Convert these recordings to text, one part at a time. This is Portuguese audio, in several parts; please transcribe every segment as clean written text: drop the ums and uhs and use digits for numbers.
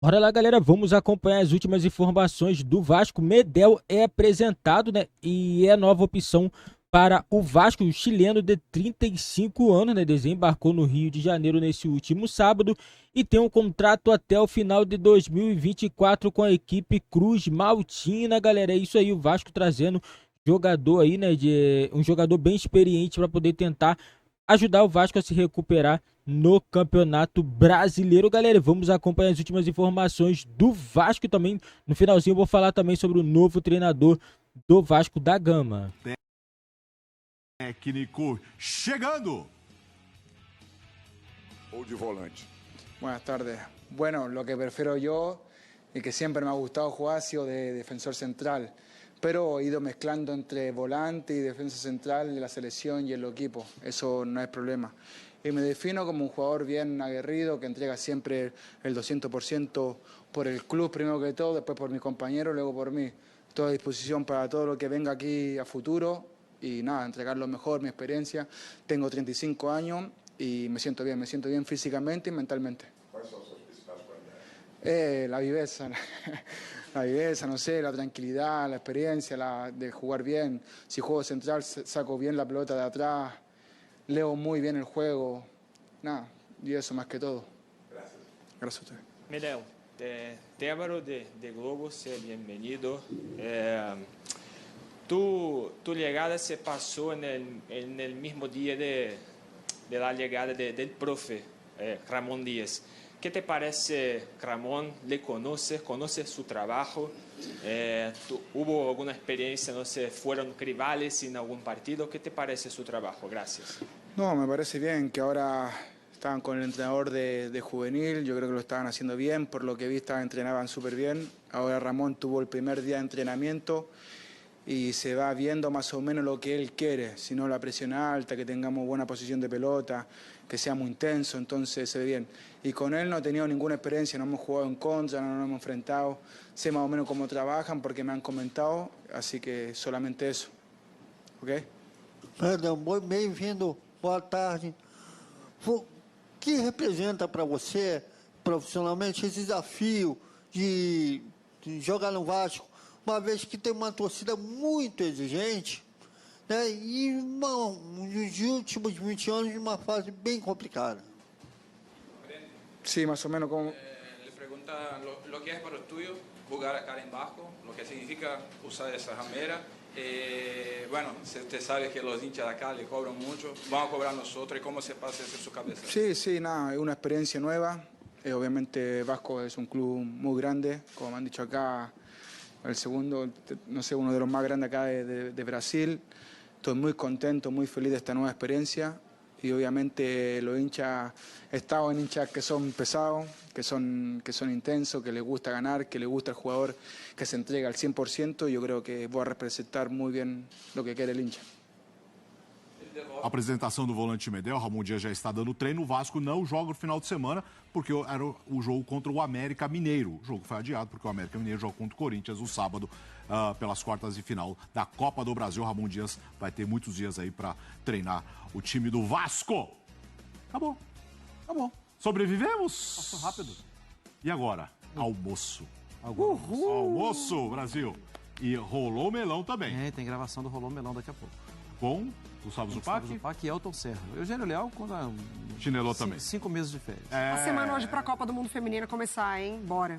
Bora lá, galera, vamos acompanhar as últimas informações do Vasco. Medel é apresentado, né, e é nova opção para o Vasco. O chileno de 35 anos, né, desembarcou no Rio de Janeiro nesse último sábado e tem um contrato até o final de 2024 com a equipe Cruz Maltina, galera. É isso aí, o Vasco trazendo jogador aí, né, de um jogador bem experiente para poder tentar ajudar o Vasco a se recuperar no Campeonato Brasileiro, galera. Vamos acompanhar as últimas informações do Vasco também. No finalzinho eu vou falar também sobre o novo treinador do Vasco da Gama. Técnico chegando. O de volante. Buenas tardes. Bueno, lo que prefiero yo y que siempre me ha gustado jugar ha sido de defensor central, pero he ido mezclando entre volante y defensa central de la selección y el equipo. Eso no es problema. Y me defino como un jugador bien aguerrido, que entrega siempre el 200% por el club primero que todo, después por mi compañero, luego por mí. Estoy a disposición para todo lo que venga aquí a futuro y nada, entregar lo mejor, mi experiencia. Tengo 35 años y me siento bien físicamente y mentalmente. ¿Cuáles son sus principales cualidades? La viveza, la viveza, no sé, la tranquilidad, la experiencia, de jugar bien. Si juego central, saco bien la pelota de atrás, leo muy bien el juego, nada, y eso más que todo. Gracias. Gracias a ustedes. Medel, Tébaro de Globo, sea bienvenido. Tu llegada se pasó en el mismo día de la llegada del profe Ramón Díaz. ¿Qué te parece Ramón? ¿Le conoces? ¿Conoces su trabajo? ¿Hubo alguna experiencia? No sé, ¿fueron rivales en algún partido? ¿Qué te parece su trabajo? Gracias. No, me parece bien que ahora estaban con el entrenador de juvenil, yo creo que lo estaban haciendo bien, por lo que vi entrenaban súper bien. Ahora Ramón tuvo el primer día de entrenamiento y se va viendo más o menos lo que él quiere, si no la presión alta, que tengamos buena posición de pelota, que sea muy intenso, entonces se ve bien. Y con él no he tenido ninguna experiencia, no hemos jugado en contra, no nos hemos enfrentado, sé más o menos cómo trabajan porque me han comentado, así que solamente eso. ¿Ok? Perdão, bem-vindo, boa tarde. O que representa para você, profissionalmente, esse desafio de jogar no Vasco, uma vez que tem uma torcida muito exigente, né, e nos últimos 20 anos, uma fase bem complicada? Sí, más o menos como... Le pregunta lo que es para el tuyo jugar acá en Vasco, lo que significa usar esa ramera. Bueno, usted sabe que los hinchas de acá le cobran mucho, van a cobrar nosotros, ¿y cómo se pasa eso en su cabeza? Sí, nada, es una experiencia nueva. Obviamente Vasco es un club muy grande, como me han dicho acá, el segundo, no sé, uno de los más grandes acá de Brasil. Estoy muy contento, muy feliz de esta nueva experiencia y obviamente los hinchas, he estado en hinchas que son pesados, que son intensos, que les gusta ganar, que les gusta el jugador que se entrega al 100%. Yo creo que voy a representar muy bien lo que quiere el hincha. Apresentação do volante Medel, Ramon Dias já está dando treino. O Vasco não joga no final de semana porque era o jogo contra o América Mineiro. O jogo foi adiado porque o América Mineiro joga contra o Corinthians no sábado pelas quartas de final da Copa do Brasil. Ramon Dias vai ter muitos dias aí para treinar o time do Vasco. Acabou. Sobrevivemos? Passou rápido. E agora? Almoço. Almoço, Brasil. E rolou melão também. tem gravação do Rolô Melão daqui a pouco. Com Gustavo Gustavo Zupac. Zupac e Elton Serra. Eugênio Leal, Chinelou também. 5 meses de férias. Uma semana hoje pra Copa do Mundo Feminina começar, hein? Bora.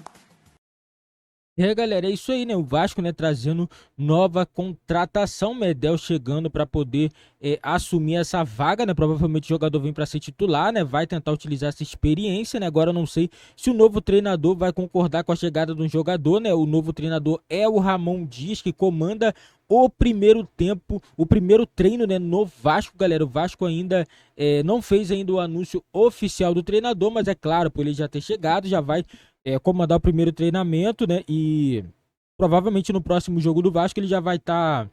E aí, galera, é isso aí, né? O Vasco, né, trazendo nova contratação, Medel chegando para poder assumir essa vaga, né? Provavelmente o jogador vem para ser titular, né? Vai tentar utilizar essa experiência, né? Agora eu não sei se o novo treinador vai concordar com a chegada de um jogador, né? O novo treinador é o Ramon Dias, que comanda o primeiro tempo, o primeiro treino, né, no Vasco, galera. O Vasco ainda não fez ainda o anúncio oficial do treinador, mas é claro, por ele já ter chegado, já vai comandar o primeiro treinamento, né? E provavelmente no próximo jogo do Vasco ele já vai estar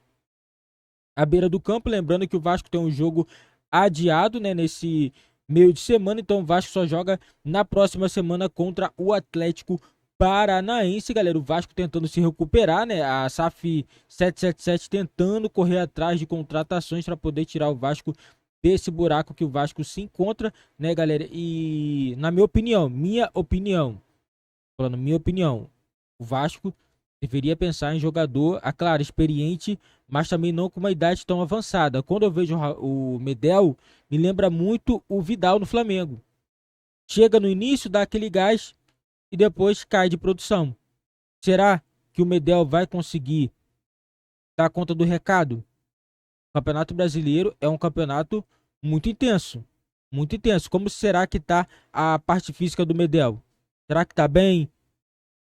à beira do campo. Lembrando que o Vasco tem um jogo adiado, né, nesse meio de semana, então o Vasco só joga na próxima semana contra o Atlético Paranaense, galera. O Vasco tentando se recuperar, né? A SAF 777 tentando correr atrás de contratações para poder tirar o Vasco desse buraco que o Vasco se encontra, né, galera? E na minha opinião, falando minha opinião, o Vasco deveria pensar em jogador, claro, experiente, mas também não com uma idade tão avançada. Quando eu vejo o Medel, me lembra muito o Vidal no Flamengo. Chega no início, dá aquele gás e depois cai de produção. Será que o Medel vai conseguir dar conta do recado? O Campeonato Brasileiro é um campeonato muito intenso. Muito intenso. Como será que tá a parte física do Medel? Será que tá bem?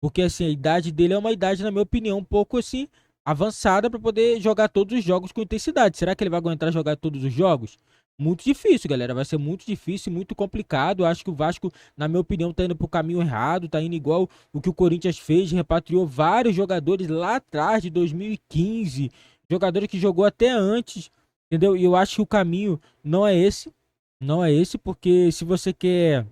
Porque assim, a idade dele é uma idade, na minha opinião, um pouco assim, avançada para poder jogar todos os jogos com intensidade. Será que ele vai aguentar jogar todos os jogos? Muito difícil, galera. Vai ser muito difícil, muito complicado. Acho que o Vasco, na minha opinião, tá indo pro caminho errado. Tá indo igual o que o Corinthians fez. Repatriou vários jogadores lá atrás de 2015. Jogadores que jogou até antes. Entendeu? E eu acho que o caminho não é esse. Não é esse, porque se você quer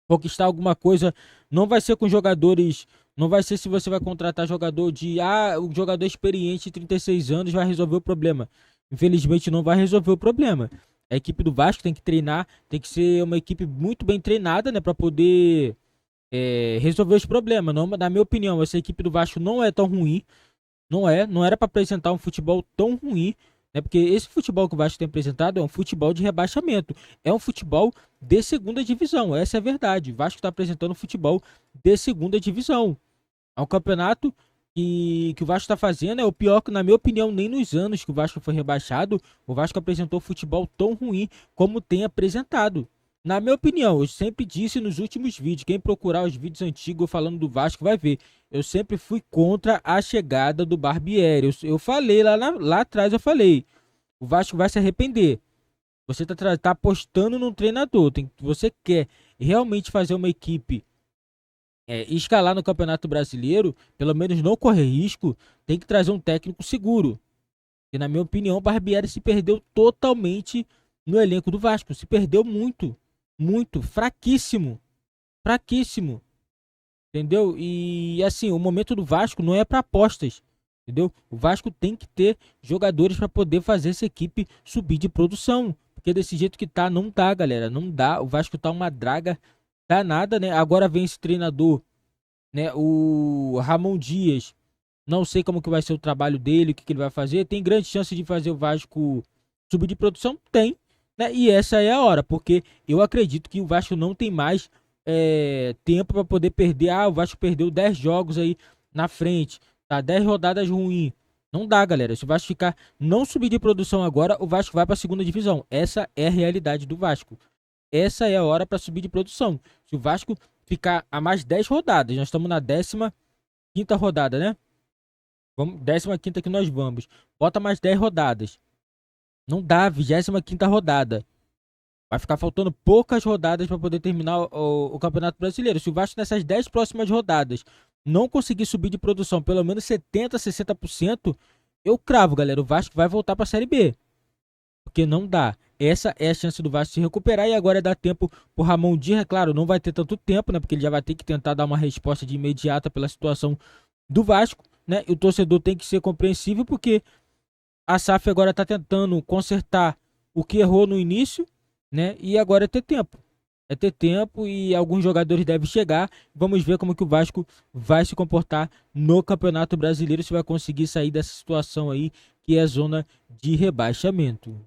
conquistar alguma coisa, não vai ser com jogadores, não vai ser se você vai contratar jogador o jogador experiente de 36 anos vai resolver o problema. Infelizmente não vai resolver o problema. A equipe do Vasco tem que treinar, tem que ser uma equipe muito bem treinada, né, para poder resolver os problemas. Não, na minha opinião, essa equipe do Vasco não é tão ruim, não era para apresentar um futebol tão ruim. Porque esse futebol que o Vasco tem apresentado é um futebol de rebaixamento. É um futebol de segunda divisão. Essa é a verdade. O Vasco está apresentando um futebol de segunda divisão. É um campeonato que o Vasco está fazendo. É o pior que, na minha opinião, nem nos anos que o Vasco foi rebaixado, o Vasco apresentou futebol tão ruim como tem apresentado. Na minha opinião, eu sempre disse nos últimos vídeos, quem procurar os vídeos antigos falando do Vasco vai ver. Eu sempre fui contra a chegada do Barbieri. Eu falei lá atrás, eu falei. O Vasco vai se arrepender. Você tá apostando num treinador. Você quer realmente fazer uma equipe escalar no Campeonato Brasileiro, pelo menos não correr risco, tem que trazer um técnico seguro. E na minha opinião, o Barbieri se perdeu totalmente no elenco do Vasco. Se perdeu muito. Muito. Fraquíssimo. Fraquíssimo. Entendeu? E assim, o momento do Vasco não é para apostas. Entendeu? O Vasco tem que ter jogadores para poder fazer essa equipe subir de produção. Porque desse jeito que tá, não dá, galera. Não dá. O Vasco tá uma draga danada, né? Agora vem esse treinador, né? O Ramon Dias. Não sei como que vai ser o trabalho dele, o que ele vai fazer. Tem grande chance de fazer o Vasco subir de produção? Tem. Né? E essa é a hora, porque eu acredito que o Vasco não tem mais tempo para poder perder. O Vasco perdeu 10 jogos aí na frente, tá? 10 rodadas ruins. Não dá, galera. Se o Vasco não subir de produção agora, o Vasco vai para a segunda divisão. Essa é a realidade do Vasco. Essa é a hora para subir de produção. Se o Vasco ficar a mais 10 rodadas, nós estamos na 15ª rodada, né? 15ª que nós vamos. Bota mais 10 rodadas. Não dá, 25ª rodada. Vai ficar faltando poucas rodadas para poder terminar o Campeonato Brasileiro. Se o Vasco nessas 10 próximas rodadas não conseguir subir de produção pelo menos 70%, 60%, eu cravo, galera. O Vasco vai voltar para a Série B. Porque não dá. Essa é a chance do Vasco se recuperar. E agora dá tempo pro Ramon Dias. É claro, não vai ter tanto tempo, né? Porque ele já vai ter que tentar dar uma resposta de imediata pela situação do Vasco, né? E o torcedor tem que ser compreensível porque a SAF agora está tentando consertar o que errou no início, né? E agora é ter tempo. É ter tempo e alguns jogadores devem chegar. Vamos ver como que o Vasco vai se comportar no Campeonato Brasileiro, se vai conseguir sair dessa situação aí, que é a zona de rebaixamento.